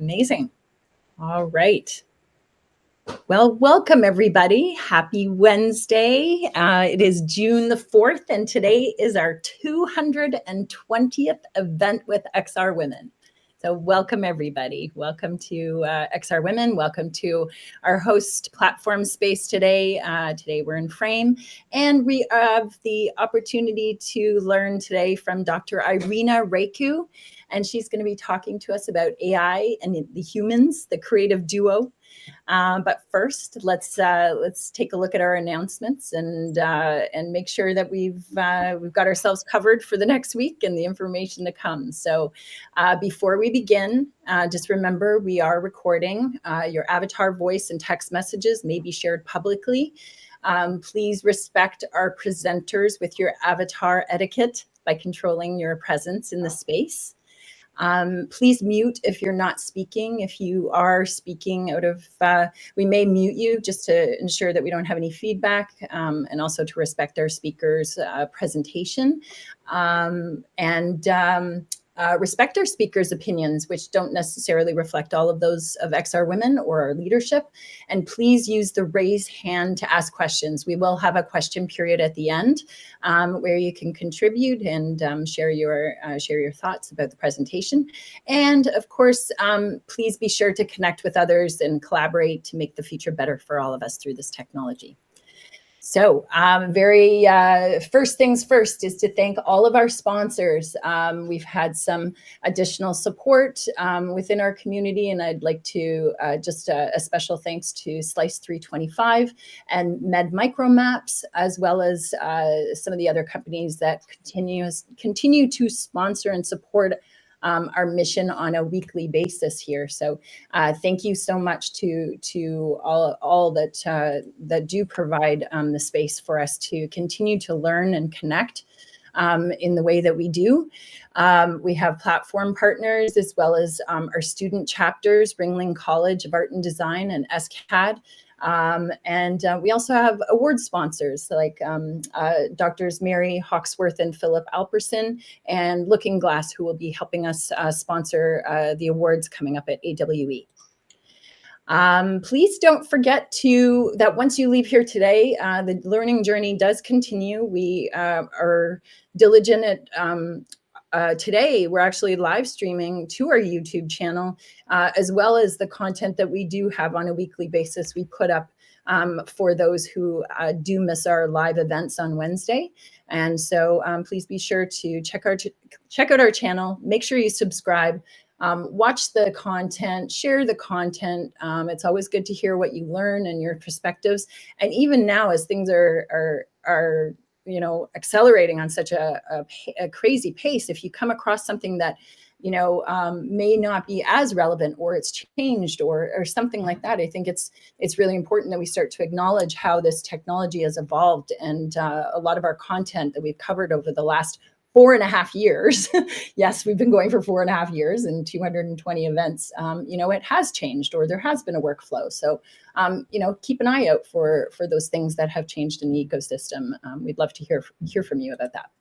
Amazing. All right. Well, welcome everybody. Happy Wednesday. It is June the 4th, and today is our 220th event with XR Women. So welcome everybody. Welcome to XR Women. Welcome to our host platform space today. Today we're in Frame, and we have the opportunity to learn today from Dr. Irina Raicu, and she's going to be talking to us about AI and the humans, the creative duo. But first, let's take a look at our announcements and make sure that we've got ourselves covered for the next week and the information to come. So before we begin, just remember we are recording. Your avatar voice and text messages may be shared publicly. Please respect our presenters with your avatar etiquette by controlling your presence in the space. Please mute if you're not speaking. If you are speaking we may mute you just to ensure that we don't have any feedback, and also to respect our speakers' presentation. Respect our speakers' opinions, which don't necessarily reflect all of those of XR Women or our leadership. And please use the raise hand to ask questions. We will have a question period at the end where you can contribute and share your thoughts about the presentation. And of course, please be sure to connect with others and collaborate to make the future better for all of us through this technology. So first things first is to thank all of our sponsors. We've had some additional support within our community, and I'd like to just a special thanks to Slice 325 and Med Micromaps, as well as some of the other companies that continue to sponsor and support our mission on a weekly basis here. So thank you so much to all that do provide the space for us to continue to learn and connect in the way that we do. We have platform partners as well as our student chapters, Ringling College of Art and Design and SCAD. We also have award sponsors like Doctors Mary Hawksworth and Philip Alperson and Looking Glass, who will be helping us sponsor the awards coming up at AWE. Please don't forget that once you leave here today, the learning journey does continue. We are diligent at today, we're actually live streaming to our YouTube channel, as well as the content that we do have on a weekly basis we put up for those who do miss our live events on Wednesday. And so please be sure to check out our channel, make sure you subscribe, watch the content, share the content. It's always good to hear what you learn and your perspectives. And even now, as things are accelerating on such a crazy pace, if you come across something that may not be as relevant, or it's changed, or something like that, I think it's really important that we start to acknowledge how this technology has evolved. And a lot of our content that we've covered over the last 4.5 years, yes, we've been going for 4.5 years and 220 events, it has changed, or there has been a workflow. So, keep an eye out for those things that have changed in the ecosystem. We'd love to hear from you about that.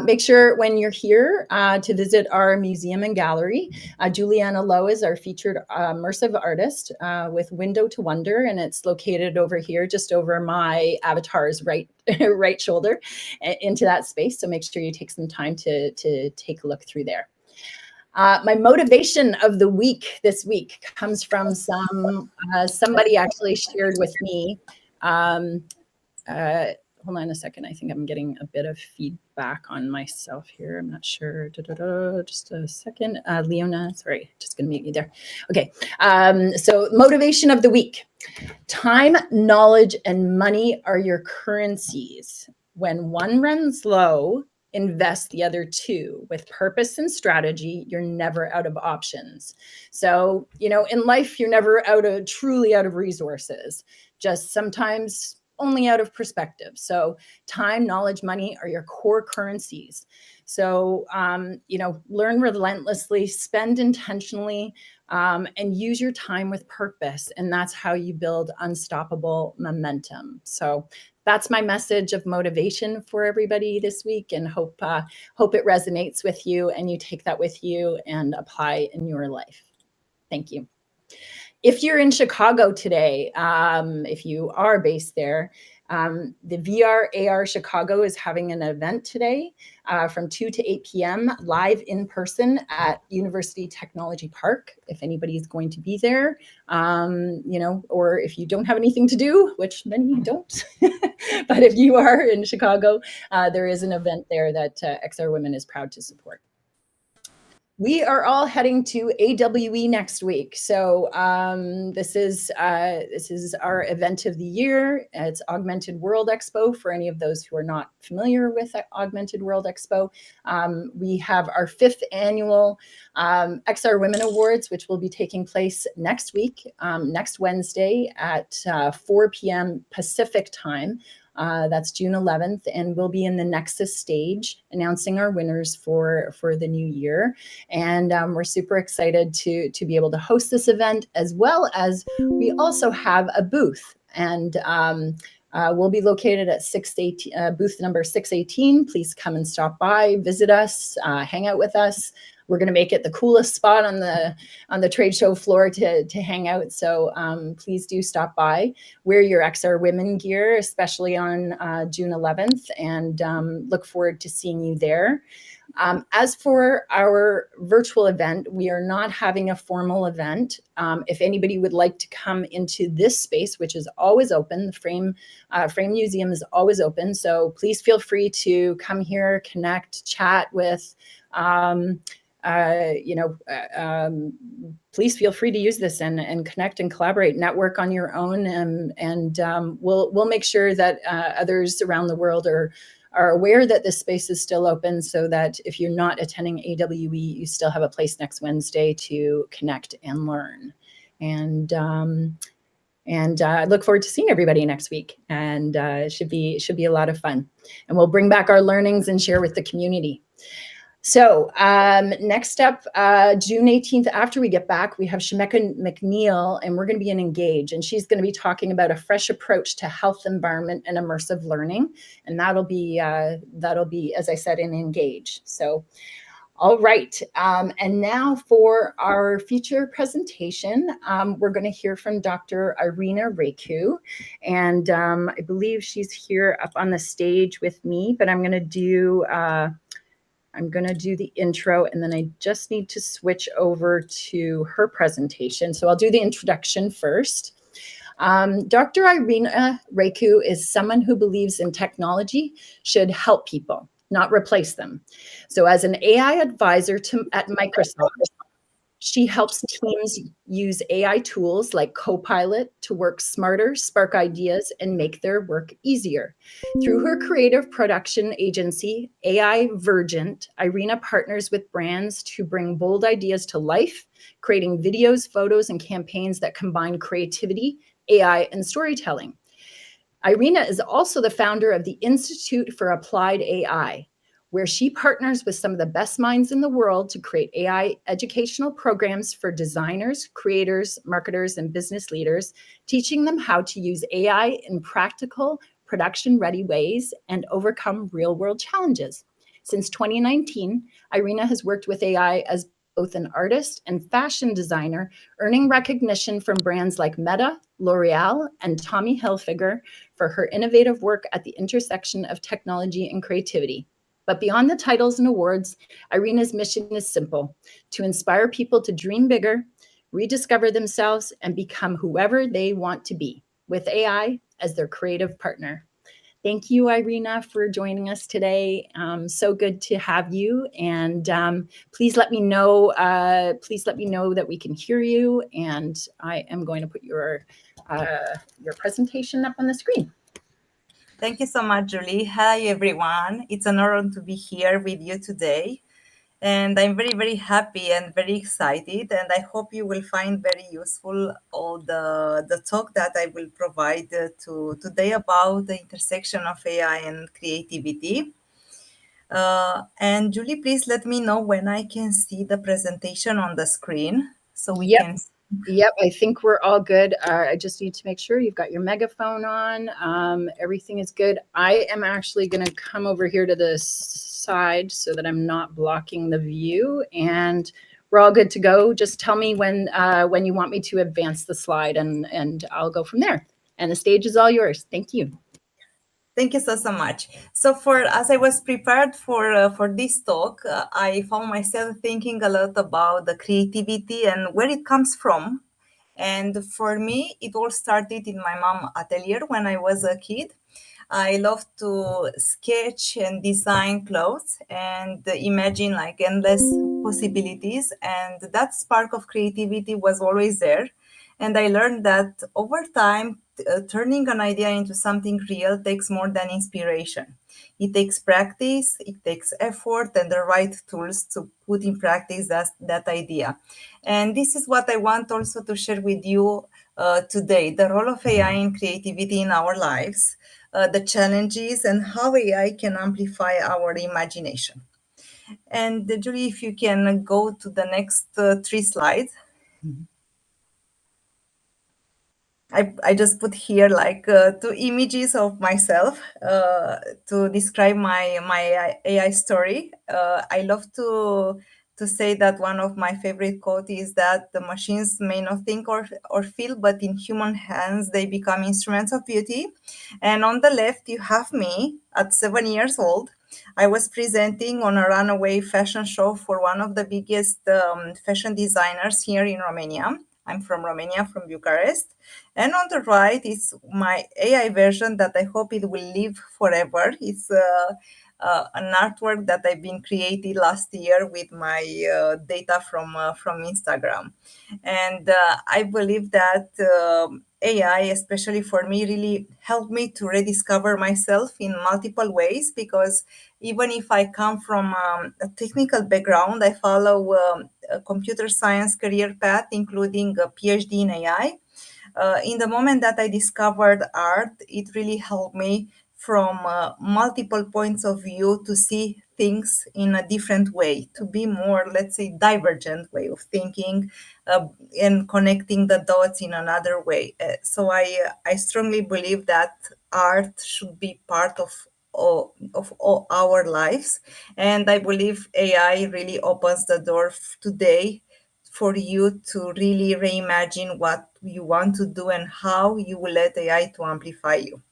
Make sure when you're here to visit our museum and gallery. Juliana Lowe is our featured immersive artist with Window to Wonder, and it's located over here, just over my avatar's right shoulder into that space. So make sure you take some time to take a look through there. My motivation of the week this week comes from somebody actually shared with me. Hold on a second. I think I'm getting a bit of feedback on myself here. I'm not sure. Just a second. Leona, sorry, just going to mute you there. Okay. So motivation of the week. Time, knowledge, and money are your currencies. When one runs low, invest the other two. With purpose and strategy, you're never out of options. So, in life, you're never truly out of resources. Just sometimes only out of perspective. So time, knowledge, money are your core currencies. So, learn relentlessly, spend intentionally, and use your time with purpose. And that's how you build unstoppable momentum. So that's my message of motivation for everybody this week, and hope it resonates with you and you take that with you and apply in your life. Thank you. If you're in Chicago today, if you are based there, the VR AR Chicago is having an event today from 2 to 8 p.m. live in person at University Technology Park. If anybody's going to be there, or if you don't have anything to do, which many don't, but if you are in Chicago, there is an event there that XR Women is proud to support. We are all heading to AWE next week. So this is our event of the year. It's Augmented World Expo for any of those who are not familiar with Augmented World Expo. We have our 5th annual XR Women Awards, which will be taking place next week, next Wednesday at 4 p.m. Pacific time. That's June 11th, and we'll be in the Nexus stage announcing our winners for the new year. And we're super excited to be able to host this event, as well as we also have a booth. And we'll be located at booth number 618. Please come and stop by, visit us, hang out with us. We're going to make it the coolest spot on the trade show floor to hang out. So please do stop by. Wear your XR Women gear, especially on June 11th, and look forward to seeing you there. As for our virtual event, we are not having a formal event. If anybody would like to come into this space, which is always open, the Frame Museum is always open. So please feel free to come here, connect, chat with. Please feel free to use this and connect and collaborate, network on your own, and we'll make sure that others around the world are aware that this space is still open, so that if you're not attending AWE, you still have a place next Wednesday to connect and learn. And I look forward to seeing everybody next week, and it should be a lot of fun. And we'll bring back our learnings and share with the community. So next up, June 18th, after we get back, we have Shemeka McNeil, and we're going to be in Engage, and she's going to be talking about a fresh approach to health, environment, and immersive learning. And that'll be, as I said, in Engage. So, all right. And now for our feature presentation, we're going to hear from Dr. Irina Raicu. And I believe she's here up on the stage with me, but I'm going to do the intro, and then I just need to switch over to her presentation. So I'll do the introduction first. Dr. Irina Raicu is someone who believes in technology should help people, not replace them. So as an AI advisor at Microsoft, she helps teams use AI tools like Copilot to work smarter, spark ideas, and make their work easier. Through her creative production agency, AI Vergent, Irina partners with brands to bring bold ideas to life, creating videos, photos, and campaigns that combine creativity, AI, and storytelling. Irina is also the founder of the Institute for Applied AI, where she partners with some of the best minds in the world to create AI educational programs for designers, creators, marketers, and business leaders, teaching them how to use AI in practical, production-ready ways and overcome real-world challenges. Since 2019, Irina has worked with AI as both an artist and fashion designer, earning recognition from brands like Meta, L'Oreal, and Tommy Hilfiger for her innovative work at the intersection of technology and creativity. But beyond the titles and awards, Irina's mission is simple: to inspire people to dream bigger, rediscover themselves, and become whoever they want to be, with AI as their creative partner. Thank you, Irina, for joining us today. So good to have you. And please let me know. That we can hear you. And I am going to put your presentation up on the screen. Thank you so much, Julie. Hi, everyone. It's an honor to be here with you today. And I'm very, very happy and very excited. And I hope you will find very useful all the talk that I will provide today about the intersection of AI and creativity. And Julie, please let me know when I can see the presentation on the screen so we can see. Yep, I think we're all good. I just need to make sure you've got your megaphone on. Everything is good. I am actually going to come over here to the side so that I'm not blocking the view, and we're all good to go. Just tell me when you want me to advance the slide, and I'll go from there. And the stage is all yours. Thank you. Thank you so much. So, for as I was prepared for this talk, I found myself thinking a lot about the creativity and where it comes from. And for me, it all started in my mom atelier when I was a kid. I love to sketch and design clothes and imagine like endless possibilities. And that spark of creativity was always there. And I learned that over time, turning an idea into something real takes more than inspiration. It takes practice, it takes effort, and the right tools to put in practice that idea. And this is what I want also to share with you today, the role of AI in creativity in our lives, the challenges, and how AI can amplify our imagination. And Julie, if you can go to the next three slides. I just put here like two images of myself to describe my AI story. I love to say that one of my favorite quote is that the machines may not think or feel, but in human hands they become instruments of beauty. And on the left you have me at 7 years old. I was presenting on a runaway fashion show for one of the biggest fashion designers here in Romania. I'm from Romania, from Bucharest. And on the right is my AI version that I hope it will live forever. It's an artwork that I've been created last year with my data from Instagram. And I believe that AI, especially for me, really helped me to rediscover myself in multiple ways because even if I come from a technical background, I follow a computer science career path, including a PhD in AI. In the moment that I discovered art, it really helped me from multiple points of view to see things in a different way, to be more, let's say, divergent way of thinking and connecting the dots in another way. So I strongly believe that art should be part of all our lives, and I believe AI really opens the door today for you to really reimagine what you want to do and how you will let AI to amplify you.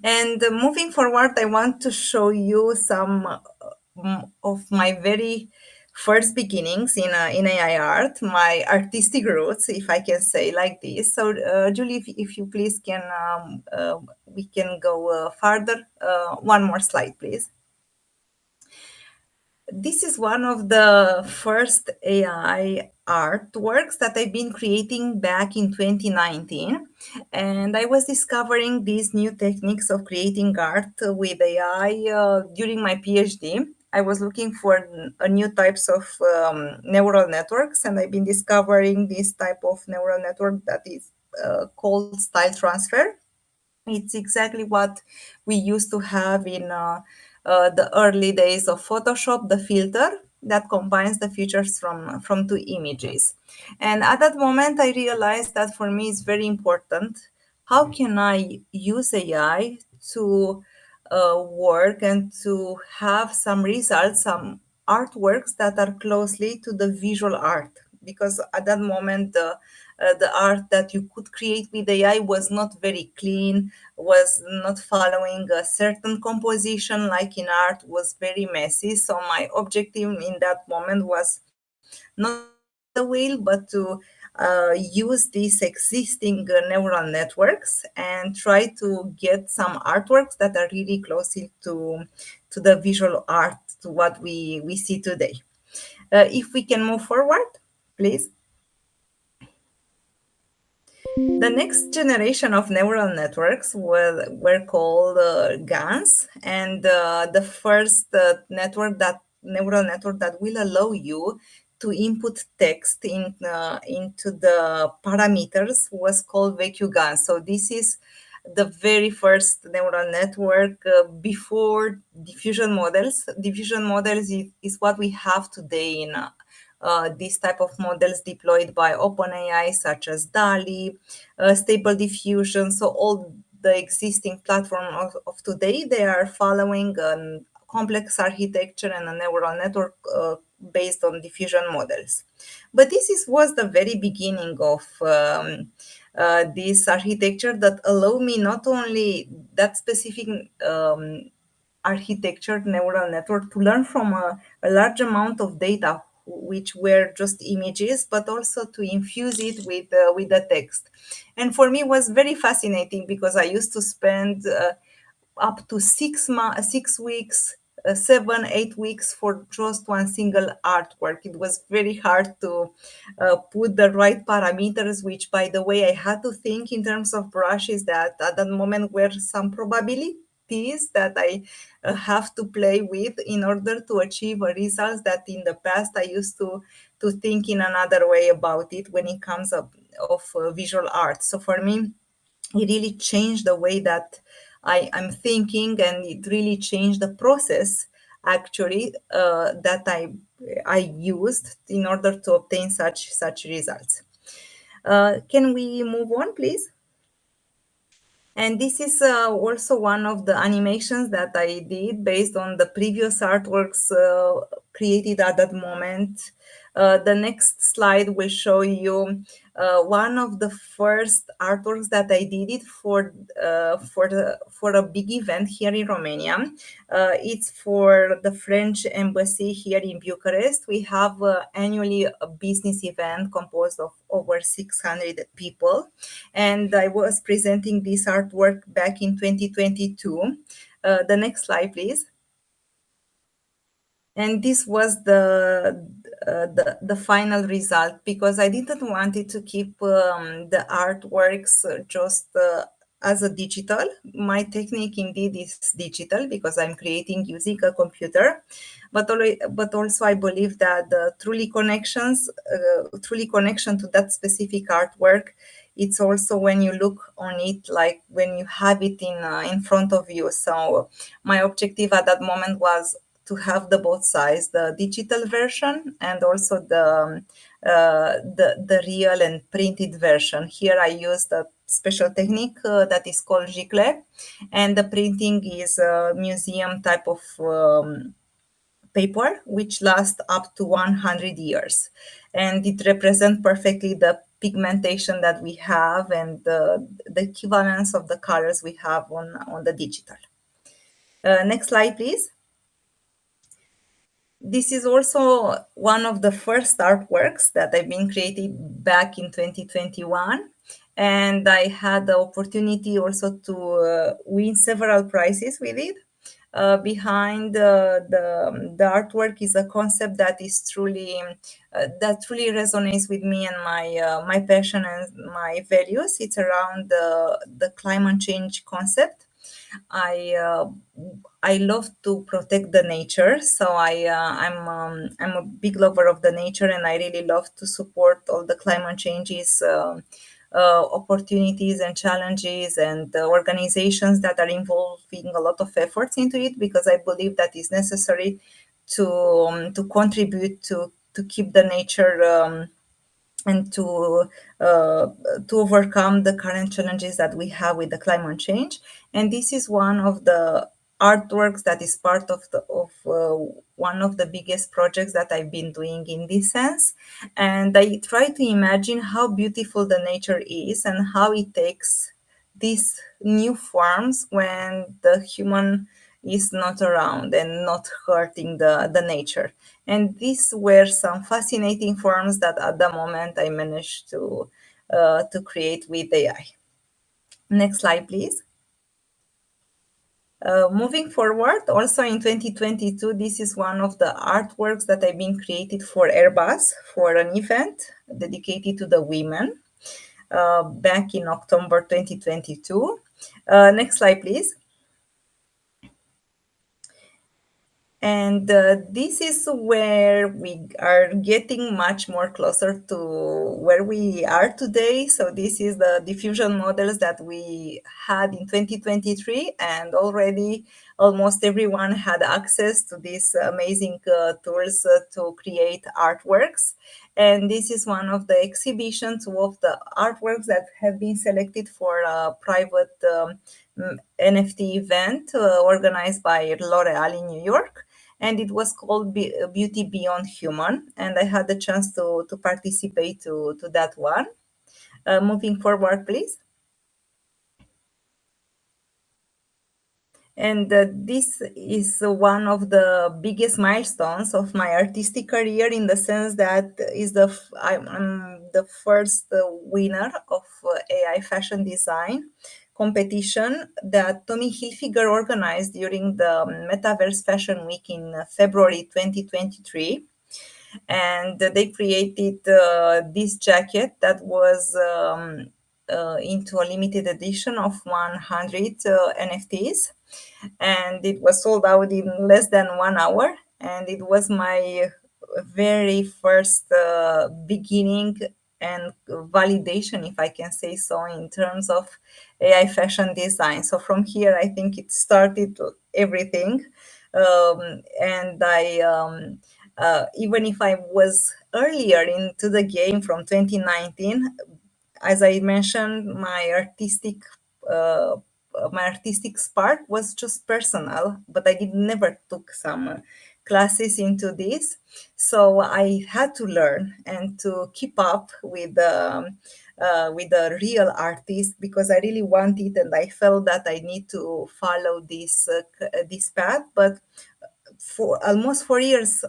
And moving forward, I want to show you some of my very first beginnings in AI art, my artistic roots, if I can say like this. So, Julie, if you please can, we can go further. One more slide, please. This is one of the first AI artworks that I've been creating back in 2019. And I was discovering these new techniques of creating art with AI during my PhD. I was looking for a new types of neural networks, and I've been discovering this type of neural network that is called style transfer. It's exactly what we used to have in the early days of Photoshop, the filter that combines the features from two images. And at that moment, I realized that for me it's very important. How can I use AI to work and to have some results, some artworks that are closely to the visual art? Because at that moment, the art that you could create with AI was not very clean, was not following a certain composition like in art, was very messy. So my objective in that moment was not to reinvent the wheel, but to use these existing neural networks and try to get some artworks that are really closely to the visual art, to what we see today. If we can move forward, please. The next generation of neural networks were called GANs, and the first neural network that will allow you to input text into the parameters was called VQGAN. So this is the very first neural network before diffusion models. Diffusion models is what we have today in these type of models deployed by OpenAI, such as DALI, Stable Diffusion. So all the existing platform of today, they are following a complex architecture and a neural network based on diffusion models. But was the very beginning of this architecture that allow me not only that specific architecture neural network to learn from a large amount of data which were just images, but also to infuse it with the text. And for me it was very fascinating because I used to spend up to 6 weeks, 7 8 weeks for just one single artwork. It was very hard to put the right parameters, which by the way I had to think in terms of brushes that at that moment were some probabilities that I have to play with in order to achieve a result that in the past I used to think in another way about it when it comes up of visual art. So for me it really changed the way that I'm thinking, and it really changed the process actually that I used in order to obtain such results. Can we move on, please? And this is also one of the animations that I did based on the previous artworks created at that moment. The next slide will show you one of the first artworks that I did it for a big event here in Romania. It's for the French embassy here in Bucharest. We have annually a business event composed of over 600 people, and I was presenting this artwork back in 2022. The next slide, please. And this was the final result, because I didn't want it to keep the artworks just as a digital. My technique indeed is digital because I'm creating using a computer, but also I believe that the truly connection to that specific artwork, it's also when you look on it, like when you have it in front of you. So my objective at that moment was to have the both sides, the digital version and also the real and printed version. Here I used a special technique that is called gicle, and the printing is a museum type of paper which lasts up to 100 years, and it represents perfectly the pigmentation that we have and the equivalence of the colors we have on the digital. Next slide, please. This is also one of the first artworks that I've been created back in 2021. And I had the opportunity also to win several prizes with it. Behind the artwork is a concept that is truly resonates with me and my passion and my values. It's around the climate change concept. I uh, I love to protect the nature, so I'm a big lover of the nature, and I really love to support all the climate changes. Opportunities and challenges and organizations that are involving a lot of efforts into it, because I believe that is necessary to contribute to keep the nature and uh, to overcome the current challenges that we have with the climate change. And this is one of the artworks that is part of one of the biggest projects that I've been doing in this sense. And I try to imagine how beautiful the nature is and how it takes these new forms when the human is not around and not hurting the nature. And these were some fascinating forms that at the moment I managed to create with AI. Next slide, please. Moving forward, also in 2022, this is one of the artworks that have been created for Airbus for an event dedicated to the women back in October 2022. Next slide, please. And this is where we are getting much more closer to where we are today. So this is the diffusion models that we had in 2023, and already almost everyone had access to these amazing tools to create artworks. And this is one of the exhibitions of the artworks that have been selected for a private NFT event organized by L'Oreal in New York, and it was called Beauty Beyond Human. And I had the chance to participate to that one. Moving forward, please. And this is one of the biggest milestones of my artistic career, in the sense that I'm the first winner of AI fashion design competition that Tommy Hilfiger organized during the Metaverse Fashion Week in February 2023. And they created this jacket that was into a limited edition of 100 NFTs, and it was sold out in less than 1 hour. And it was my very first beginning and validation, if I can say so, in terms of AI fashion design. So from here, I think it started everything. And even if I was earlier into the game from 2019, as I mentioned, uh, my artistic spark was just personal, but I did never took some classes into this. So I had to learn and to keep up with the real artist, because I really want it, and I felt that I need to follow this path. But for almost 4 years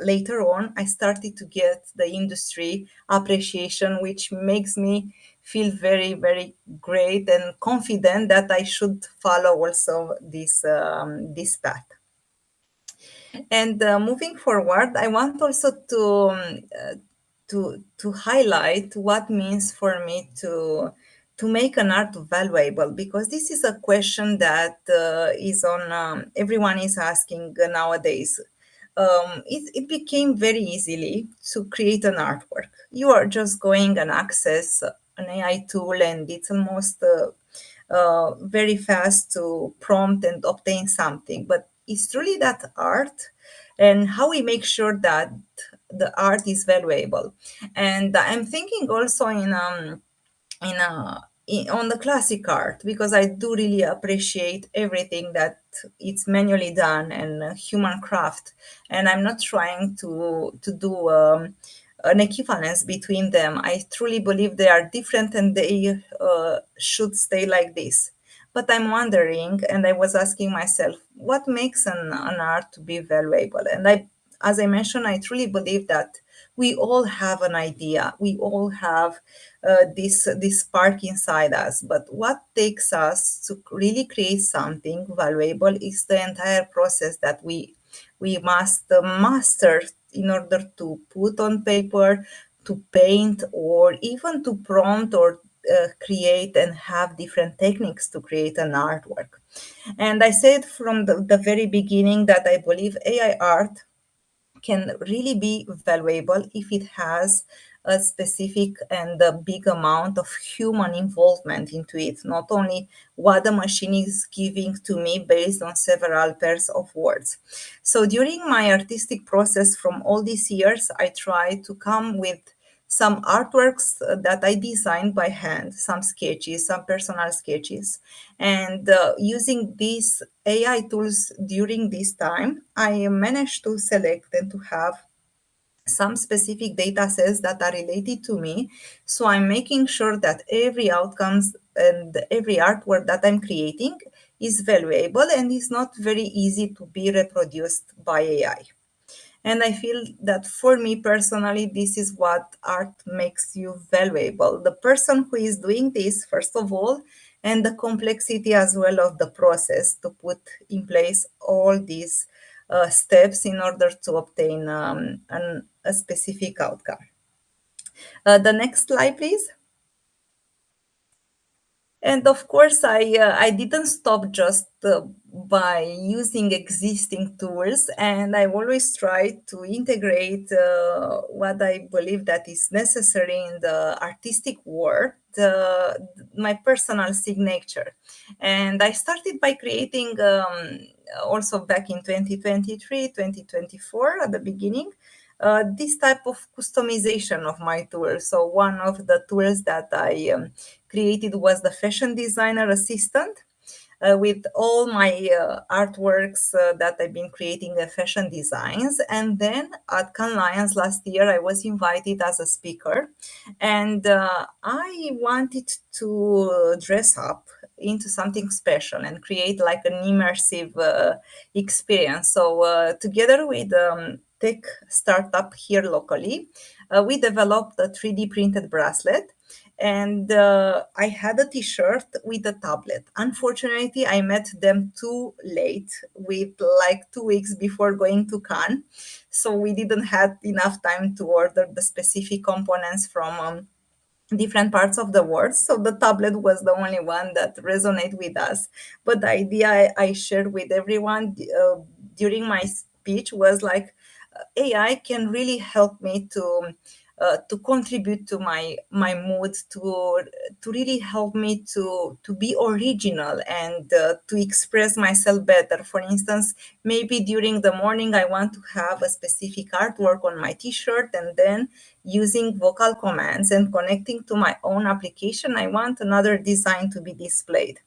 later on, I started to get the industry appreciation, which makes me feel very, very great and confident that I should follow also this path. And moving forward, I want also to highlight what means for me to make an art valuable, because this is a question that is on everyone is asking nowadays. It became very easily to create an artwork. You are just going and access an AI tool, and it's almost very fast to prompt and obtain something. But it's truly that art, and how we make sure that the art is valuable. And I'm thinking also on the classic art, because I do really appreciate everything that it's manually done and human craft, and I'm not trying to do an equivalence between them. I truly believe they are different, and they should stay like this. But I'm wondering, and I was asking myself, what makes an art to be valuable? And as I mentioned, I truly believe that we all have an idea. We all have this spark inside us. But what takes us to really create something valuable is the entire process that we must master in order to put on paper, to paint, or even to prompt or create and have different techniques to create an artwork. And I said from the very beginning that I believe AI art can really be valuable if it has a specific and a big amount of human involvement into it, not only what the machine is giving to me based on several pairs of words. So during my artistic process from all these years, I try to come with some artworks that I designed by hand, some sketches, some personal sketches. And using these AI tools during this time, I managed to select and to have some specific data sets that are related to me. So I'm making sure that every outcomes and every artwork that I'm creating is valuable and is not very easy to be reproduced by AI. And I feel that for me personally, this is what art makes you valuable. The person who is doing this, first of all, and the complexity as well of the process to put in place all these steps in order to obtain a specific outcome. The next slide, please. And of course, I didn't stop just by using existing tools, and I always try to integrate what I believe that is necessary in the artistic world, my personal signature. And I started by creating also back in 2023, 2024 at the beginning. This type of customization of my tools. So one of the tools that I created was the fashion designer assistant. with all my artworks that I've been creating, fashion designs. And then at Cannes Lions last year, I was invited as a speaker, and I wanted to dress up into something special and create like an immersive experience. So together with tech startup here locally, we developed a 3D printed bracelet, and I had a T-shirt with a tablet. Unfortunately, I met them too late, with like 2 weeks before going to Cannes, so we didn't have enough time to order the specific components from different parts of the world. So the tablet was the only one that resonated with us. But the idea I shared with everyone during my speech was like, AI can really help me to contribute to my mood, to really help me to be original and to express myself better. For instance, maybe during the morning I want to have a specific artwork on my t-shirt, and then using vocal commands and connecting to my own application, I want another design to be displayed.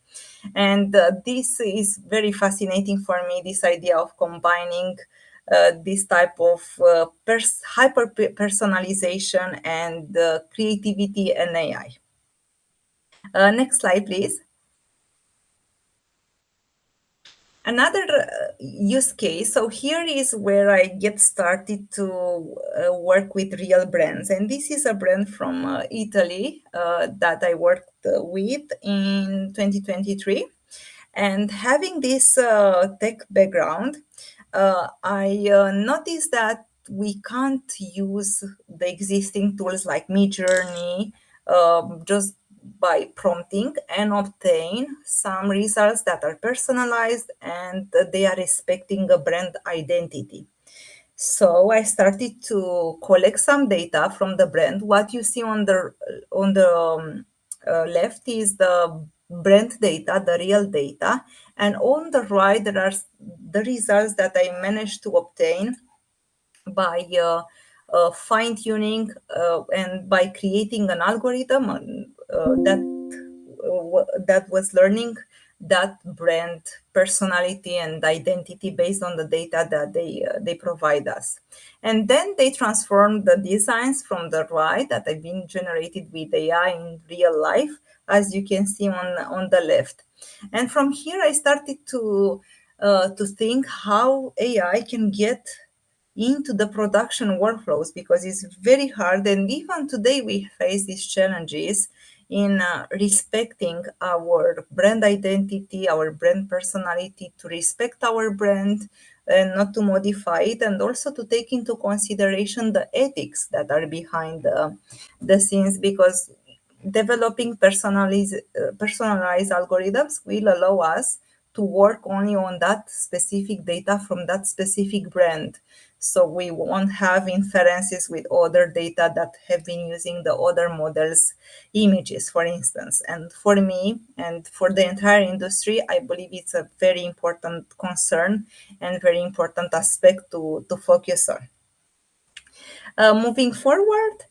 And this is very fascinating for me, this idea of combining this type of hyper personalization and creativity and AI. Next slide, please. Another use case. So here is where I get started to work with real brands. And this is a brand from Italy that I worked with in 2023. And having this tech background, I noticed that we can't use the existing tools like Midjourney just by prompting and obtain some results that are personalized and they are respecting a brand identity. So I started to collect some data from the brand. What you see on the left is the brand data, the real data, and on the right there are the results that I managed to obtain by fine tuning and by creating an algorithm that was learning that brand personality and identity based on the data that they provide us. And then they transform the designs from the right that have been generated with AI in real life, as you can see on the left. And from here I started to think how AI can get into the production workflows, because it's very hard. And even today we face these challenges in respecting our brand identity, our brand personality, to respect our brand and not to modify it, and also to take into consideration the ethics that are behind the scenes, because developing personalized algorithms will allow us to work only on that specific data from that specific brand. So we won't have inferences with other data that have been using the other models' images, for instance. And for me and for the entire industry, I believe it's a very important concern and very important aspect to focus on. Moving forward,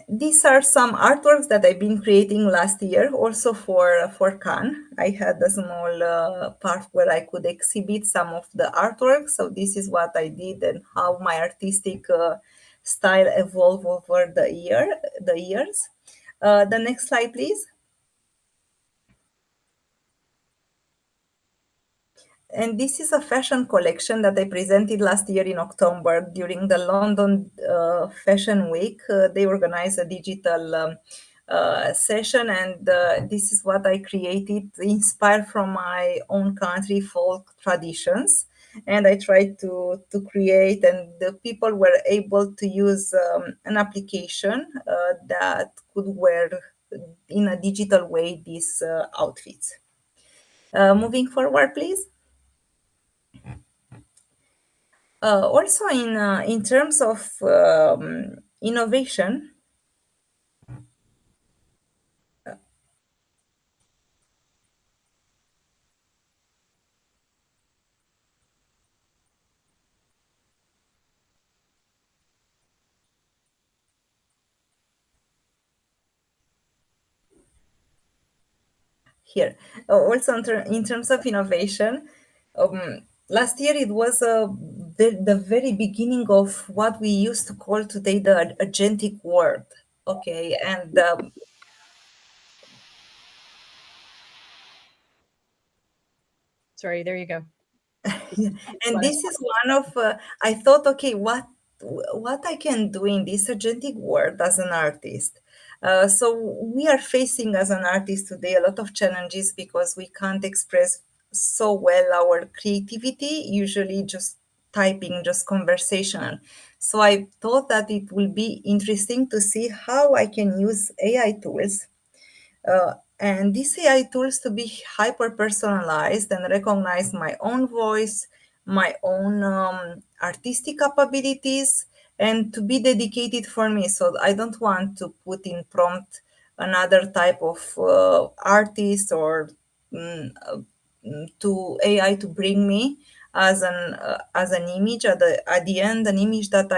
these are some artworks that I've been creating last year, also for Cannes. I had a small part where I could exhibit some of the artworks. So this is what I did and how my artistic style evolved over the years. The next slide, please. And this is a fashion collection that I presented last year in October during the London Fashion Week. They organized a digital session, and this is what I created, inspired from my own country folk traditions. And I tried to create, and the people were able to use an application that could wear in a digital way these outfits. Moving forward, please. Also, in terms of innovation, here. Also, in terms of innovation, last year it was the very beginning of what we used to call today the agentic world. Okay, and Sorry, there you go. and this is one of I thought, okay, what I can do in this agentic world as an artist. So we are facing as an artist today a lot of challenges because we can't express so well our creativity, usually just typing, just conversational. So I thought that it will be interesting to see how I can use AI tools, and these AI tools to be hyper personalized and recognize my own voice, my own artistic capabilities, and to be dedicated for me. So I don't want to put in prompt another type of artist or to AI to bring me as an image at the end, an image that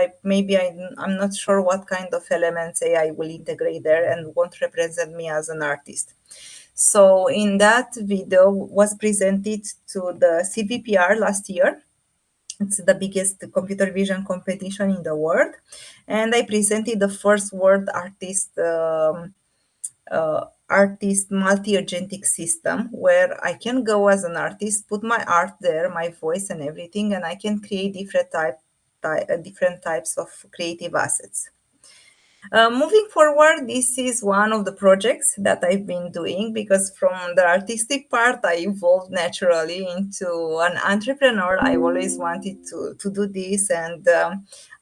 I'm not sure what kind of elements AI will integrate there and won't represent me as an artist. So in that video was presented to the CVPR last year. It's the biggest computer vision competition in the world, and I presented the first world artist multi-agentic system where I can go as an artist, put my art there, my voice and everything, and I can create different types of creative assets. Moving forward, this is one of the projects that I've been doing because from the artistic part, I evolved naturally into an entrepreneur. I always wanted to do this, and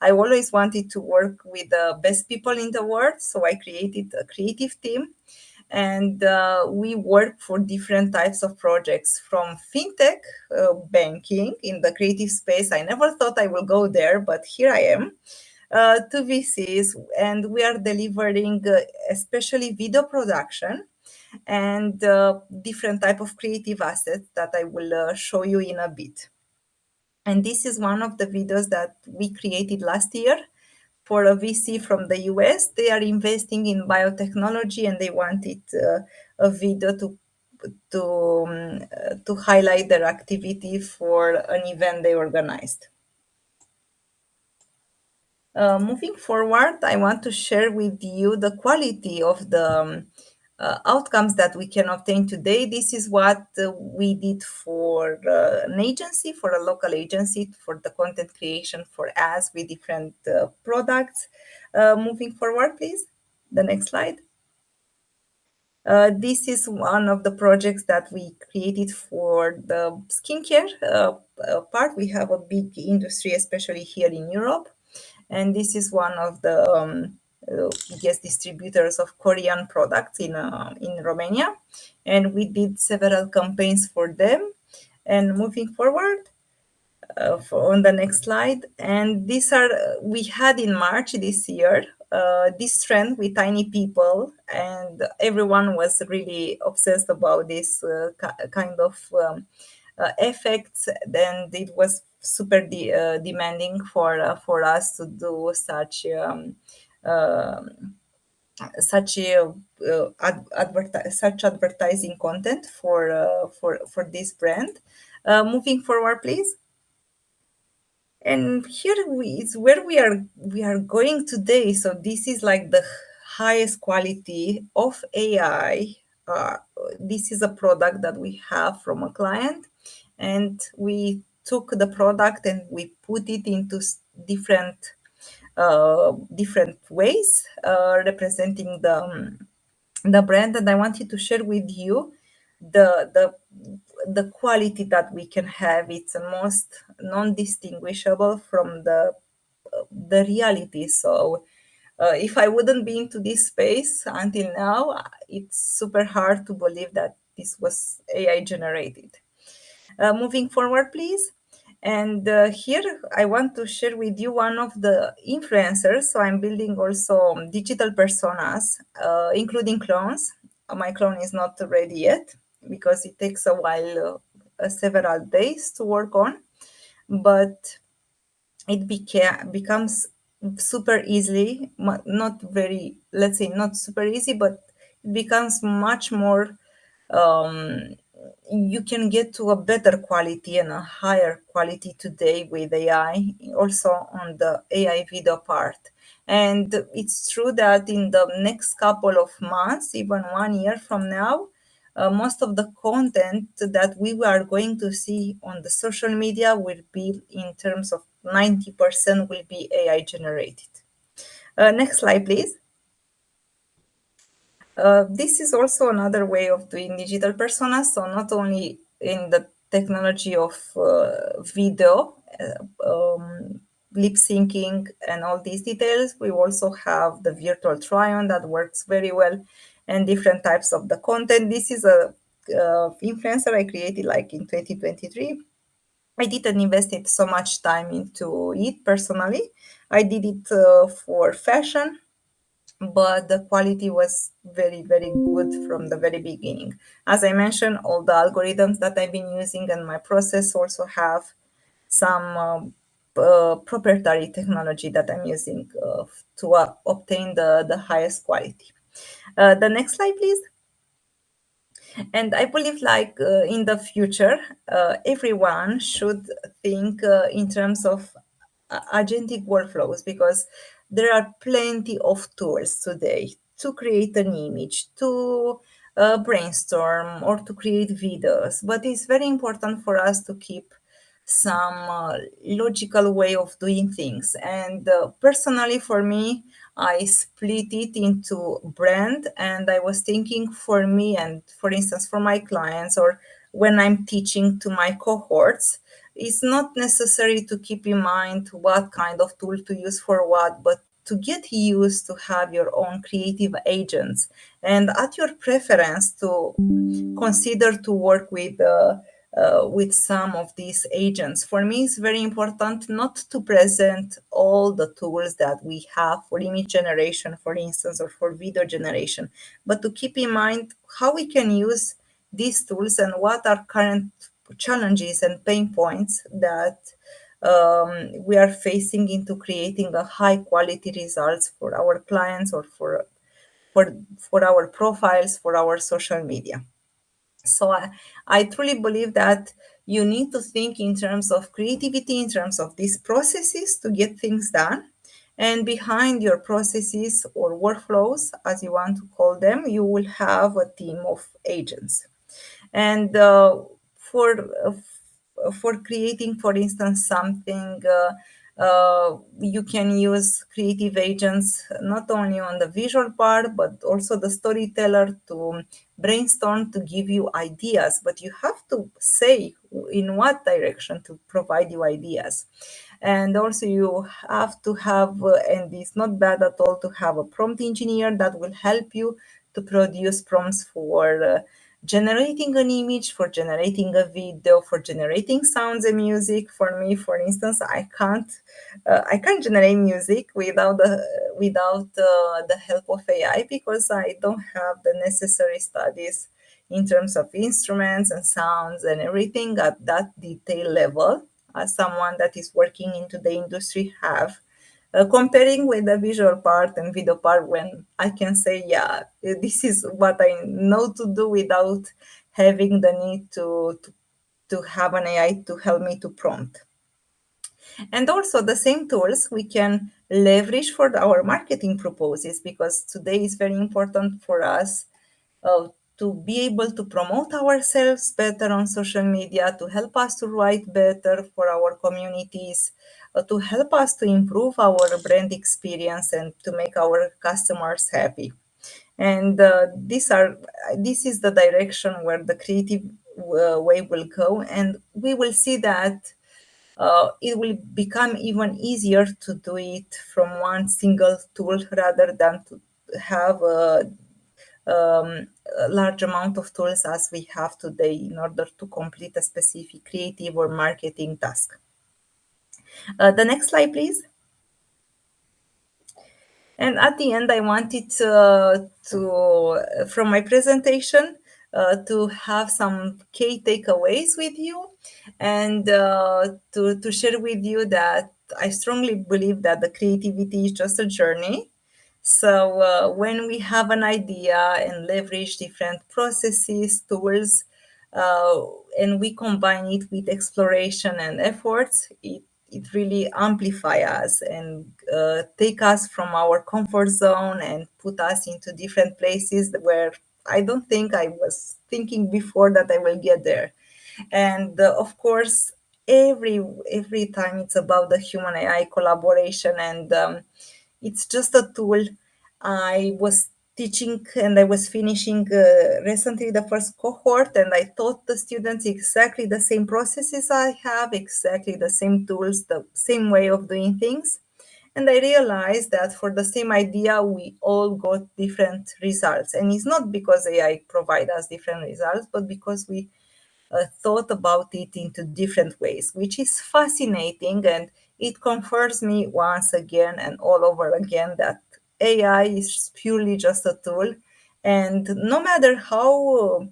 I always wanted to work with the best people in the world. So I created a creative team, and we work for different types of projects from fintech, banking in the creative space. I never thought I will go there, but here I am, to VCs, and we are delivering especially video production and different type of creative assets that I will show you in a bit. And this is one of the videos that we created last year for a VC from the US. They are investing in biotechnology and they wanted a video to highlight their activity for an event they organized. Moving forward, I want to share with you the quality of the outcomes that we can obtain today. This is what we did for an agency, for a local agency, for the content creation for ads with different products. Moving forward, please. The next slide. This is one of the projects that we created for the skincare part. We have a big industry, especially here in Europe, and this is one of the biggest distributors of Korean products in Romania, and we did several campaigns for them. And moving forward, on the next slide, and these are we had in March this year this trend with tiny people, and everyone was really obsessed about this kind of effects. Then it was super demanding for us to do uh, such advertising content for this brand. Moving forward, please. And here is where we are going today. So this is like the highest quality of AI. uh, this is a product that we have from a client, and we took the product and we put it into different ways, representing the brand. And I wanted to share with you the quality that we can have. It's almost non-distinguishable from the reality. So if I wouldn't be into this space until now, it's super hard to believe that this was AI generated. Moving forward, please. And here I want to share with you one of the influencers. So I'm building also digital personas, including clones. My clone is not ready yet because it takes a while, several days to work on, but it becomes super easily, not very, let's say not super easy, but it becomes much more um, you can get to a better quality and a higher quality today with AI, also on the AI video part. And it's true that in the next couple of months, even 1 year from now, most of the content that we are going to see on the social media will be, in terms of 90%, will be AI generated. Next slide, please. This is also another way of doing digital personas. So not only in the technology of video, lip syncing, and all these details, we also have the virtual try-on that works very well, and different types of the content. This is a influencer I created like in 2023. I didn't invest it so much time into it personally. I did it for fashion, but the quality was very, very good from the very beginning. As I mentioned, all the algorithms that I've been using and my process also have some proprietary technology that I'm using to obtain the highest quality. The next slide, please. And I believe, like in the future, everyone should think in terms of agentic workflows, because there are plenty of tools today to create an image, to brainstorm, or to create videos. But it's very important for us to keep some logical way of doing things. And personally, for me, I split it into brand, and I was thinking, for me, and for instance, for my clients, or when I'm teaching to my cohorts, it's not necessary to keep in mind what kind of tool to use for what, but to get used to have your own creative agents, and at your preference to consider to work with some of these agents. For me, it's very important not to present all the tools that we have for image generation, for instance, or for video generation, but to keep in mind how we can use these tools and what are current challenges and pain points that we are facing into creating a high quality results for our clients, or for our profiles, for our social media. So I truly believe that you need to think in terms of creativity, in terms of these processes to get things done. And behind your processes or workflows, as you want to call them, you will have a team of agents. And for for creating, for instance, something, you can use creative agents not only on the visual part, but also the storyteller to brainstorm, to give you ideas. But you have to say in what direction to provide you ideas. And also you have to have, and it's not bad at all to have a prompt engineer that will help you to produce prompts for generating an image, for generating a video, for generating sounds and music. For me, for instance, I can't generate music without the help of AI, because I don't have the necessary studies in terms of instruments and sounds and everything at that detail level as someone that is working into the industry have. Comparing with the visual part and video part, when I can say, yeah, this is what I know to do without having the need to have an AI to help me to prompt. And also the same tools we can leverage for our marketing purposes, because today is very important for us uh, to be able to promote ourselves better on social media, to help us to write better for our communities, to help us to improve our brand experience and to make our customers happy. And this is the direction where the creative way will go, and we will see that it will become even easier to do it from one single tool rather than to have a large amount of tools as we have today in order to complete a specific creative or marketing task. The next slide, please. And at the end, I wanted from my presentation, to have some key takeaways with you, and to share with you that I strongly believe that the creativity is just a journey, So when we have an idea and leverage different processes, tools, uh, and we combine it with exploration and efforts, it really amplify us and take us from our comfort zone and put us into different places where I don't think I was thinking before that I will get there. And of course, every time it's about the human AI collaboration, and it's just a tool. I was teaching and I was finishing recently the first cohort, and I taught the students exactly the same processes I have, exactly the same tools, the same way of doing things. And I realized that for the same idea, we all got different results. And it's not because AI provide us different results, but because we thought about it into different ways, which is fascinating. And it confirms me once again and all over again that AI is purely just a tool. And no matter how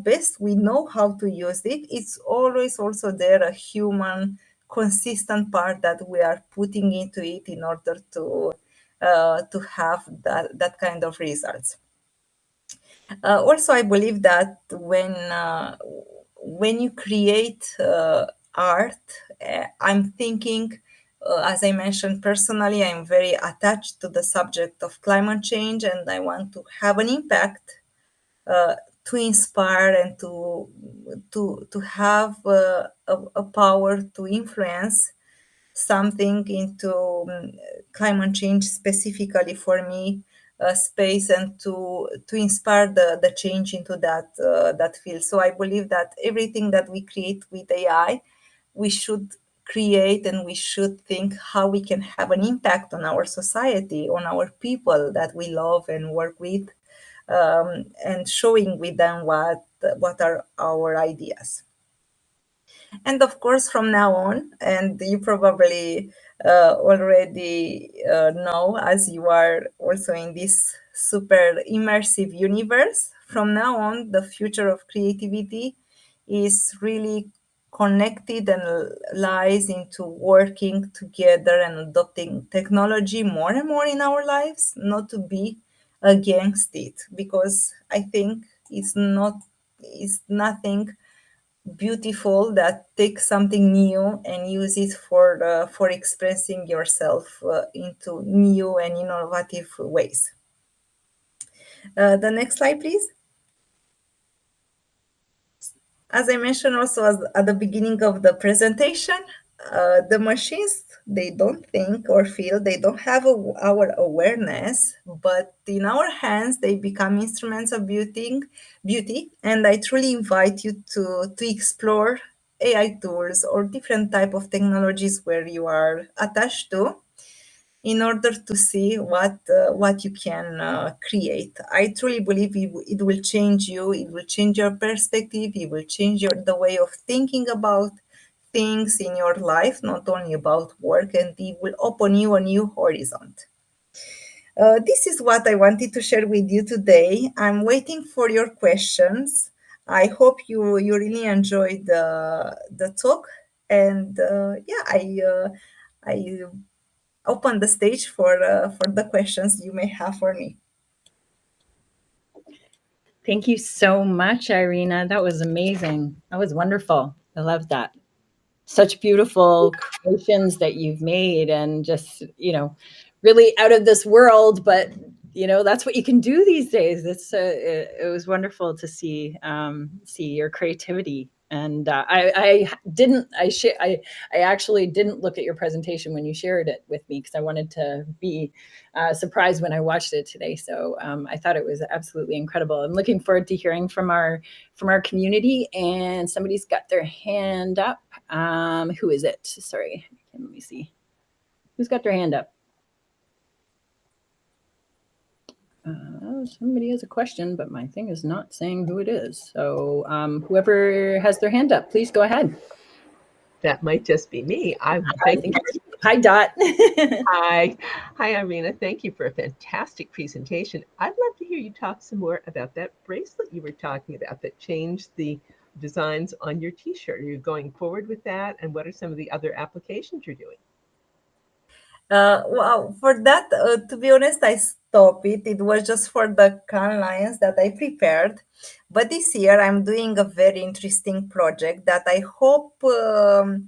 best we know how to use it, it's always also there a human consistent part that we are putting into it in order to have that kind of results. Also, I believe that when you create art, I'm thinking, as I mentioned personally, I'm very attached to the subject of climate change, and I want to have an impact uh, to inspire and to have a power to influence something into climate change specifically for me space, and to inspire the change into that field. So I believe that everything that we create with AI, we should create and we should think how we can have an impact on our society, on our people that we love and work with, and showing with them what are our ideas. And of course, from now on, and you probably already know, as you are also in this super immersive universe, from now on, the future of creativity is really connected and lies into working together and adopting technology more and more in our lives, not to be against it, because I think it's nothing beautiful that takes something new and use it for expressing yourself into new and innovative ways. The next slide, please. As I mentioned also at the beginning of the presentation, the machines, they don't think or feel, they don't have our awareness, but in our hands, they become instruments of beauty. And I truly invite you to explore AI tools or different type of technologies where you are attached to, in order to see what you can create. I truly believe it will change you. It will change your perspective. It will change the way of thinking about things in your life, not only about work, and it will open you a new horizon. This is what I wanted to share with you today. I'm waiting for your questions. I hope you really enjoyed the talk, and yeah, I open the stage for the questions you may have for me. Thank you so much, Irina. That was amazing. That was wonderful. I love that. Such beautiful creations that you've made, and just, really out of this world, but that's what you can do these days. It was wonderful to see your creativity. And I actually didn't look at your presentation when you shared it with me, because I wanted to be surprised when I watched it today. So I thought it was absolutely incredible. I'm looking forward to hearing from our community. And somebody's got their hand up. Who is it? Sorry, let me see. Who's got their hand up? Somebody has a question, but my thing is not saying who it is. So whoever has their hand up, please go ahead. That might just be me. Hi, Dot. Hi, Irina. Thank you for a fantastic presentation. I'd love to hear you talk some more about that bracelet you were talking about that changed the designs on your T-shirt. Are you going forward with that, and what are some of the other applications you're doing? Wow, for that, to be honest, I stopped it. It was just for the Cannes Lions that I prepared. But this year, I'm doing a very interesting project that I hope to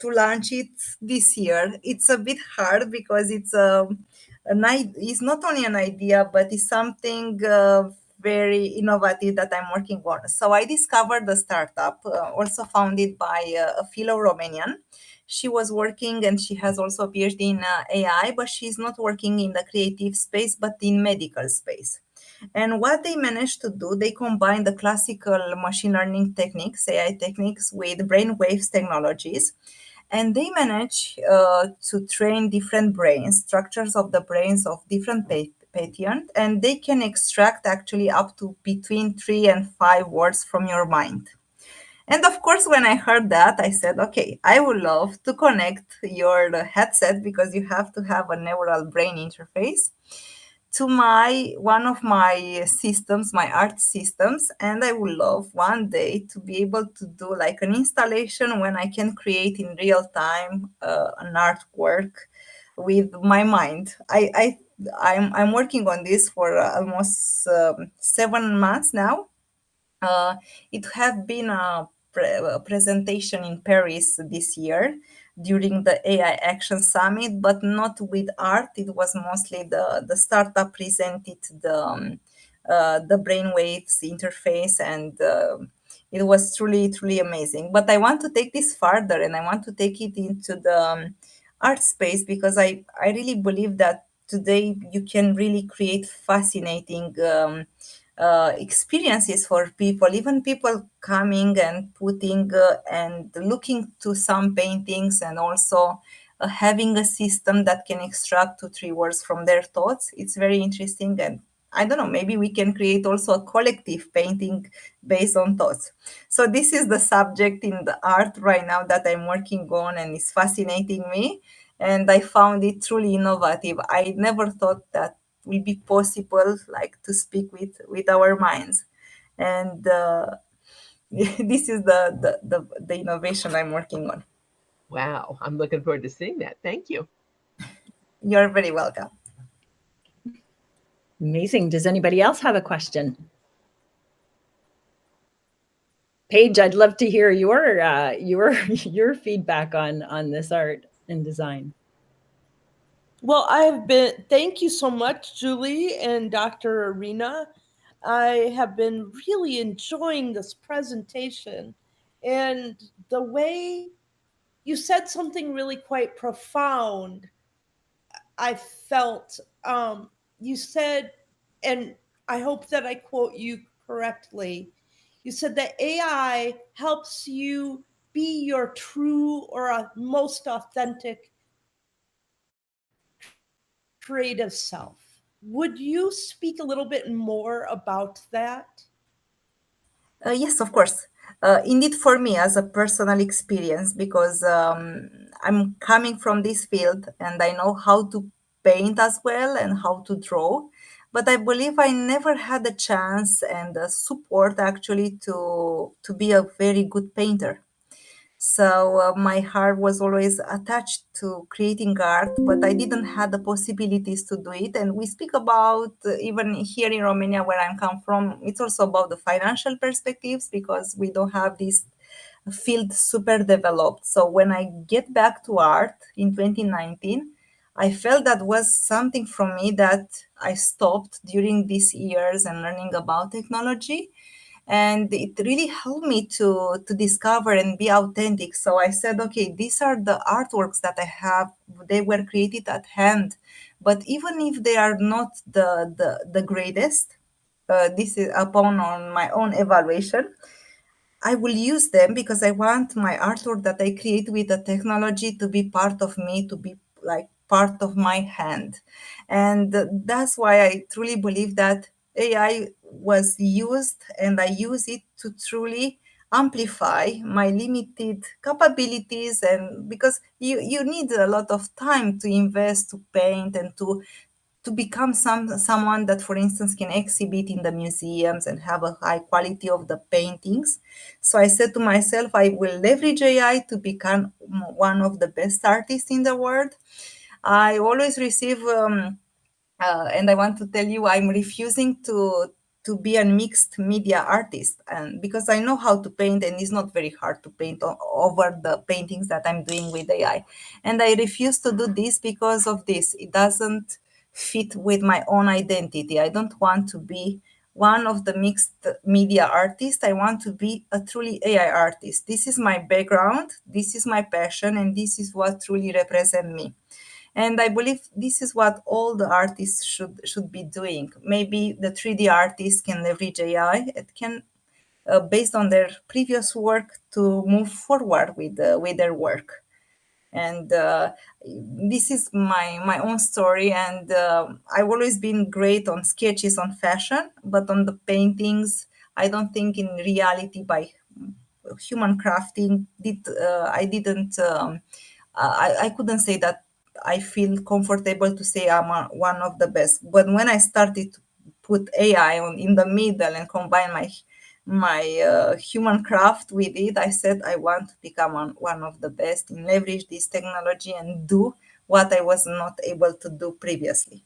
launch it this year. It's a bit hard because it's not only an idea, but it's something very innovative that I'm working on. So I discovered a startup, also founded by a fellow Romanian. She was working and she has also appeared in AI, but she's not working in the creative space, but in medical space. And what they managed to do, they combine the classical machine learning techniques, AI techniques, with brainwaves technologies. And they manage to train different brains, structures of the brains of different patients, and they can extract actually up to between 3 and 5 words from your mind. And of course, when I heard that, I said, okay, I would love to connect your headset because you have to have a neural brain interface to my one of my systems, my art systems. And I would love one day to be able to do like an installation when I can create in real time an artwork with my mind. I'm working on this for almost 7 months now. uh, it have been a presentation in Paris this year during the AI Action Summit, but not with art. It was mostly the startup presented the brainwaves interface, and it was truly amazing. But I want to take this further, and I want to take it into the art space because I really believe that today you can really create fascinating experiences for people, even people coming and putting and looking to some paintings, and also having a system that can extract 2 3 words from their thoughts. It's very interesting, and I don't know, maybe we can create also a collective painting based on thoughts. So this is the subject in the art right now that I'm working on, and it's fascinating me, and I found it truly innovative. I never thought that will be possible, like to speak with our minds. And this is the innovation I'm working on. Wow, I'm looking forward to seeing that. Thank you. You're very welcome. Amazing. Does anybody else have a question? Paige, I'd love to hear your feedback on this art and design. Well, thank you so much, Julie and Dr. Irina. I have been really enjoying this presentation, and the way you said something really quite profound. I felt you said, and I hope that I quote you correctly. You said that AI helps you be your true or most authentic creative self. Would you speak a little bit more about that? Yes, of course. Indeed, for me as a personal experience, because I'm coming from this field and I know how to paint as well and how to draw. But I believe I never had a chance and support actually to be a very good painter. So my heart was always attached to creating art, but I didn't have the possibilities to do it. And we speak about even here in Romania, where I come from, it's also about the financial perspectives because we don't have this field super developed. So when I get back to art in 2019, I felt that was something from me that I stopped during these years and learning about technology, and it really helped me to discover and be authentic. So I said, okay, these are the artworks that I have. They were created at hand, but even if they are not the greatest, this is upon on my own evaluation, I will use them because I want my artwork that I create with the technology to be part of me, to be like part of my hand. And that's why I truly believe that AI was used and I use it to truly amplify my limited capabilities. And because you need a lot of time to invest, to paint, and to become someone that, for instance, can exhibit in the museums and have a high quality of the paintings. So I said to myself, I will leverage AI to become one of the best artists in the world. I always receive and I want to tell you, I'm refusing to be a mixed media artist, and because I know how to paint, and it's not very hard to paint over the paintings that I'm doing with AI, and I refuse to do this because of this. It doesn't fit with my own identity. I don't want to be one of the mixed media artists. I want to be a truly AI artist. This is my background, this is my passion, and this is what truly represents me. And I believe this is what all the artists should be doing. Maybe the 3D artists can leverage AI. It can, based on their previous work, to move forward with their work. And this is my own story. And I've always been great on sketches on fashion, but on the paintings, I don't think in reality by human crafting I didn't. I couldn't say that I feel comfortable to say I'm one of the best. But when I started to put AI on in the middle and combine my human craft with it, I said I want to become one of the best in leverage this technology and do what I was not able to do previously.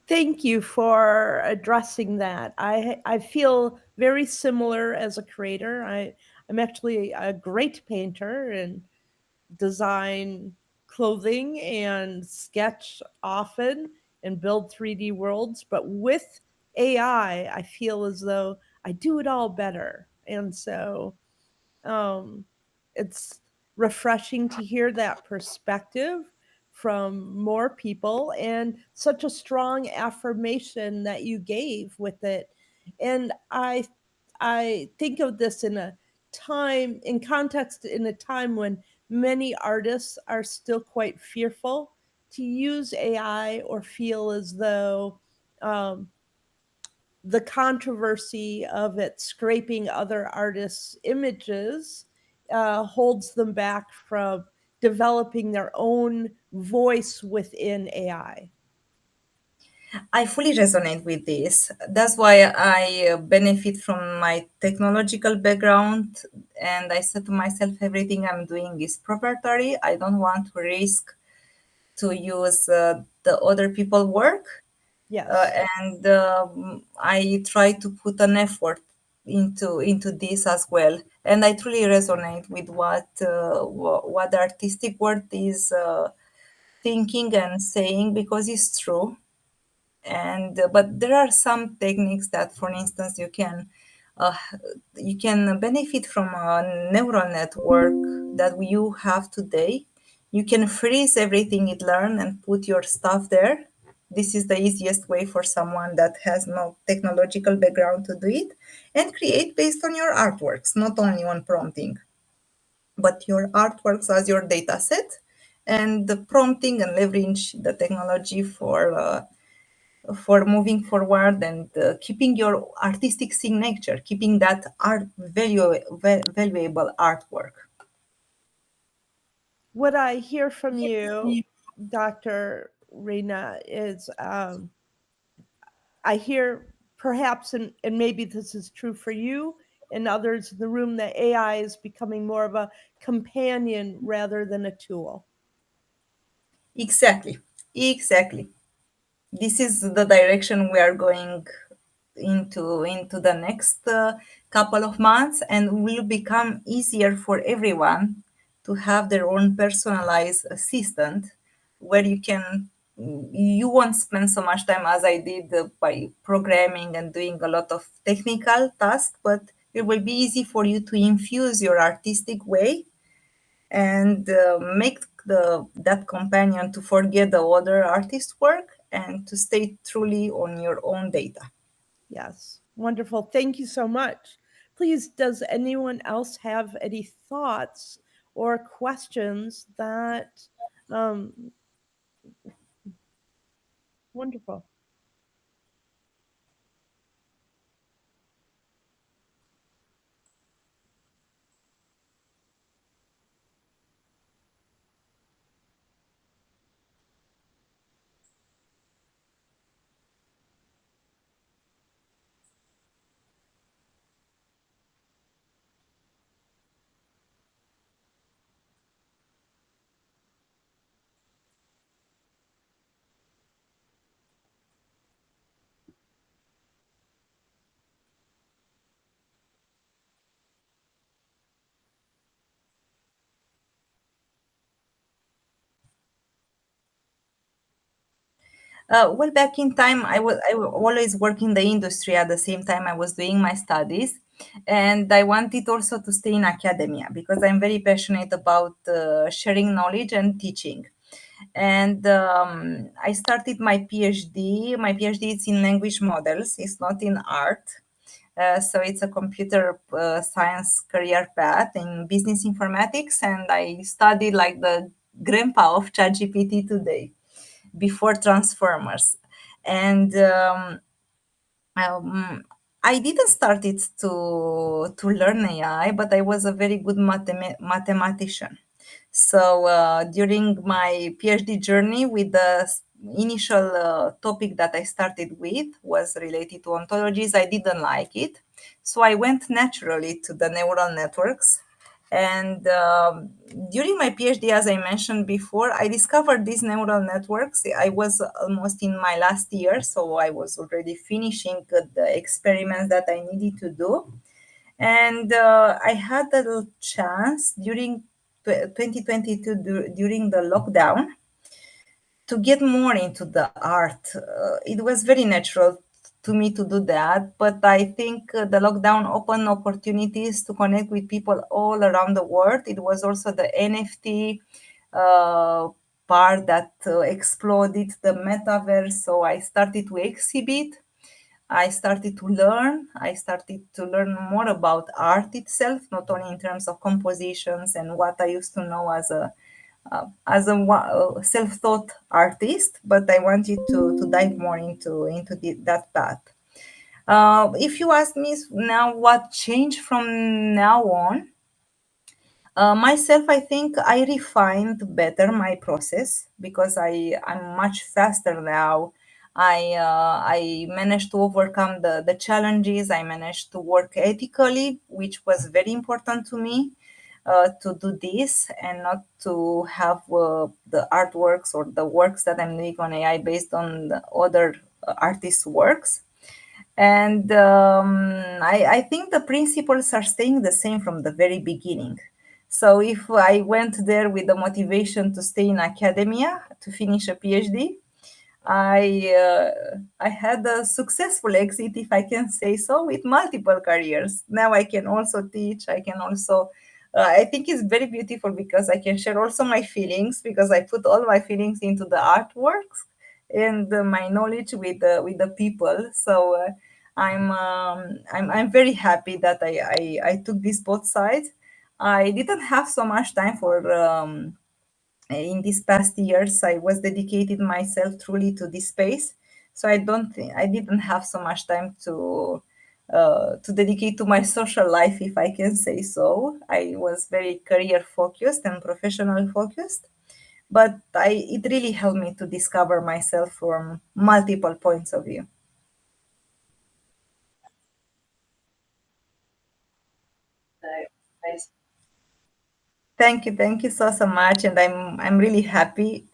Thank you for addressing that. I feel very similar as a creator. I'm actually a great painter and design clothing and sketch often and build 3D worlds, but with AI, I feel as though I do it all better. And so um, it's refreshing to hear that perspective from more people and such a strong affirmation that you gave with it. And I think of this in a time in context in a time when many artists are still quite fearful to use AI or feel as though um, the controversy of it scraping other artists' images holds them back from developing their own voice within AI. I fully resonate with this. That's why I benefit from my technological background. And I said to myself, everything I'm doing is proprietary. I don't want to risk to use the other people work. uh, Yes. and I try to put an effort into this as well. And I truly resonate with what the artistic world is thinking and saying, because it's true. And but there are some techniques that, for instance, uh, you can benefit from a neural network that you have today. You can freeze everything it learned and put your stuff there. This is the easiest way for someone that has no technological background to do it, and create based on your artworks, not only on prompting, but your artworks as your data set, and the prompting and leverage the technology for moving forward, and keeping your artistic signature, keeping that valuable artwork. What I hear from you, Dr. Rena, is I hear perhaps, and maybe this is true for you and others in the room, that AI is becoming more of a companion rather than a tool. Exactly, exactly. This is the direction we are going into the next couple of months, and will become easier for everyone to have their own personalized assistant, where you won't spend so much time as I did by programming and doing a lot of technical tasks, but it will be easy for you to infuse your artistic way, and make that companion to forget the other artist's work and to stay truly on your own data. Yes, wonderful. Thank you so much. Please, does anyone else have any thoughts or questions that, um, wonderful. Well, back in time, I always work in the industry at the same time I was doing my studies, and I wanted also to stay in academia because I'm very passionate about sharing knowledge and teaching. And I started my PhD. My PhD is in language models. It's not in art. So it's a computer science career path in business informatics, and I studied like the grandpa of ChatGPT today before Transformers. And um, I didn't start it to learn AI, but I was a very good mathematician. So during my PhD journey, with the initial topic that I started with was related to ontologies, I didn't like it. So I went naturally to the neural networks. And during my PhD, as I mentioned before, I discovered these neural networks. I was almost in my last year, so I was already finishing the experiments that I needed to do. And I had a chance during 2022, during the lockdown, to get more into the art. It was very natural to me to do that, but I think the lockdown opened opportunities to connect with people all around the world. It was also the NFT uh, part that exploded the metaverse, so I started to exhibit. I started to learn. I started to learn more about art itself, not only in terms of compositions and what I used to know as a self-taught artist, but I wanted to dive more into that path. If you ask me now what changed from now on, myself, I think I refined better my process because I'm much faster now. I managed to overcome the challenges. I managed to work ethically, which was very important to me, to do this and not to have the artworks or the works that I'm doing on AI based on the other artists' works. And I think the principles are staying the same from the very beginning. So if I went there with the motivation to stay in academia to finish a PhD, I had a successful exit, if I can say so, with multiple careers. Now I can also teach. I can also. I think it's very beautiful because I can share also my feelings because I put all my feelings into the artworks and my knowledge with the people. So I'm very happy that I took this both sides. I didn't have so much time for. In these past years I was dedicated myself truly to this space, so I don't think I didn't have so much time to dedicate to my social life, if I can say so. I was very career focused and professional focused, but it really helped me to discover myself from multiple points of view. Thank you so much, and I'm really happy.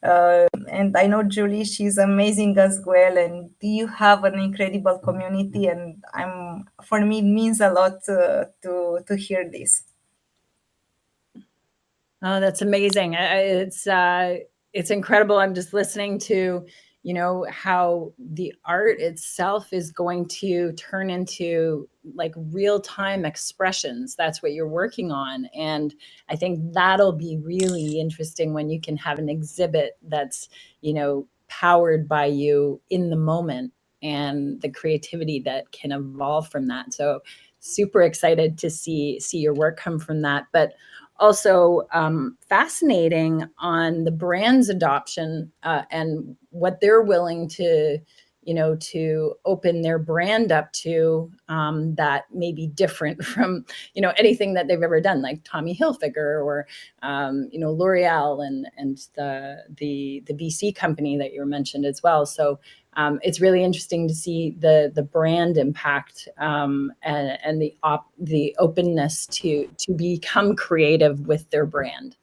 And I know Julie, she's amazing as well, and you have an incredible community, and I'm for me it means a lot to hear this. Oh, that's amazing. It's incredible. I'm just listening to, how the art itself is going to turn into like real-time expressions. That's what you're working on. And I think that'll be really interesting when you can have an exhibit that's, powered by you in the moment and the creativity that can evolve from that. So super excited to see your work come from that. But also fascinating on the brand's adoption and what they're willing to, to open their brand up to, that may be different from, anything that they've ever done, like Tommy Hilfiger or, L'Oreal and the VC company that you mentioned as well. So it's really interesting to see the brand impact, and the openness to become creative with their brand.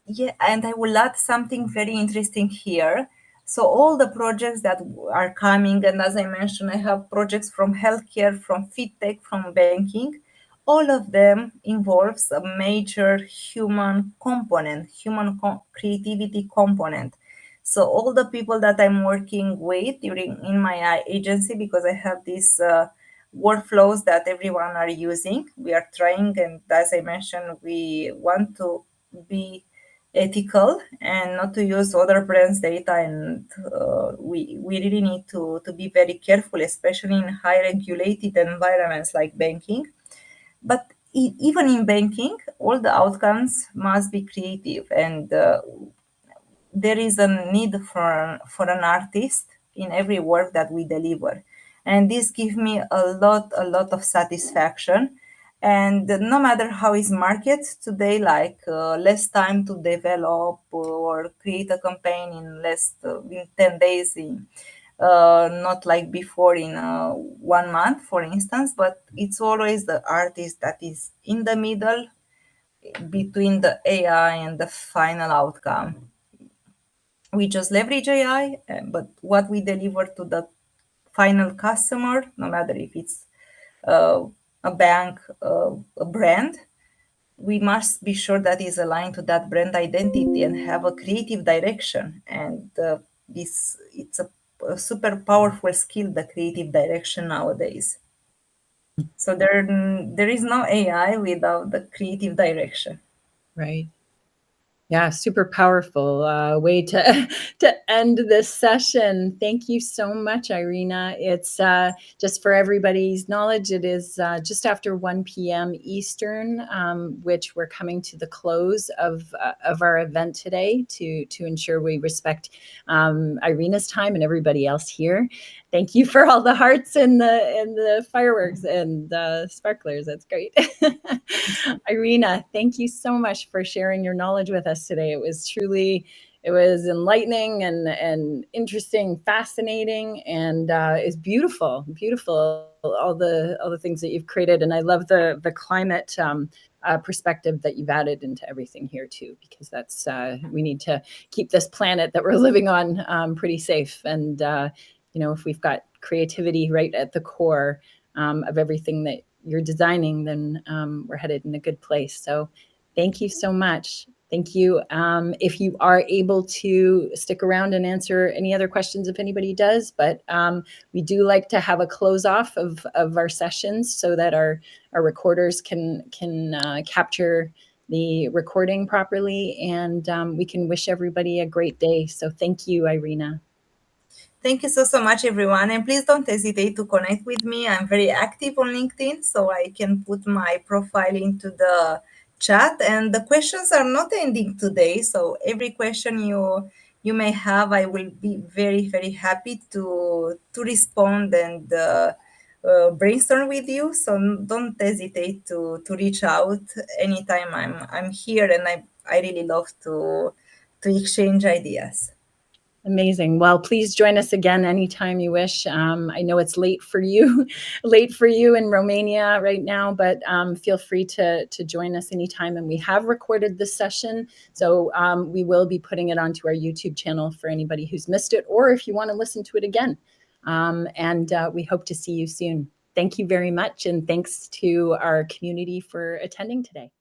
Yeah, and I will add something very interesting here. So all the projects that are coming, and as I mentioned, I have projects from healthcare, from fintech, from banking. All of them involves a major human component, creativity component. So all the people that I'm working with in my agency, because I have these workflows that everyone are using, we are trying, and as I mentioned, we want to be ethical and not to use other brands' data, and we really need to be very careful, especially in high regulated environments like banking. But even in banking, all the outcomes must be creative, and there is a need for an artist in every work that we deliver, and this gives me a lot of satisfaction. And no matter how is market today, like less time to develop or create a campaign in less in 10 days, in not like before in 1 month, for instance, but it's always the artist that is in the middle between the AI and the final outcome. We just leverage AI, but what we deliver to the final customer, no matter if it's uh, a bank, a brand, we must be sure that is aligned to that brand identity and have a creative direction. And this it's a super powerful skill, the creative direction nowadays. So there is no AI without the creative direction. Right. Yeah, super powerful way to to end this session. Thank you so much, Irina. It's just for everybody's knowledge, it is just after 1 p.m. Eastern, which we're coming to the close of our event today to ensure we respect Irina's time and everybody else here. Thank you for all the hearts and the fireworks and sparklers. That's great. Irina, thank you so much for sharing your knowledge with us today. It was enlightening and interesting, fascinating, and it's beautiful. All the things that you've created, and I love the climate perspective that you've added into everything here too, because that's we need to keep this planet that we're living on pretty safe. And if we've got creativity right at the core of everything that you're designing, then we're headed in a good place. So thank you so much. Thank you. If you are able to stick around and answer any other questions, if anybody does, but we do like to have a close off of our sessions so that our recorders can capture the recording properly, and we can wish everybody a great day. So thank you, Irina. Thank you so much, everyone. And please don't hesitate to connect with me. I'm very active on LinkedIn, so I can put my profile into the chat. And the questions are not ending today. So every question you may have, I will be very, very happy to respond and brainstorm with you. So don't hesitate to reach out anytime. I'm here, and I really love to exchange ideas. Amazing. Well, please join us again anytime you wish. I know it's late for you, late for you in Romania right now, but feel free to join us anytime. And we have recorded this session, so we will be putting it onto our YouTube channel for anybody who's missed it, or if you want to listen to it again. And we hope to see you soon. Thank you very much, and thanks to our community for attending today.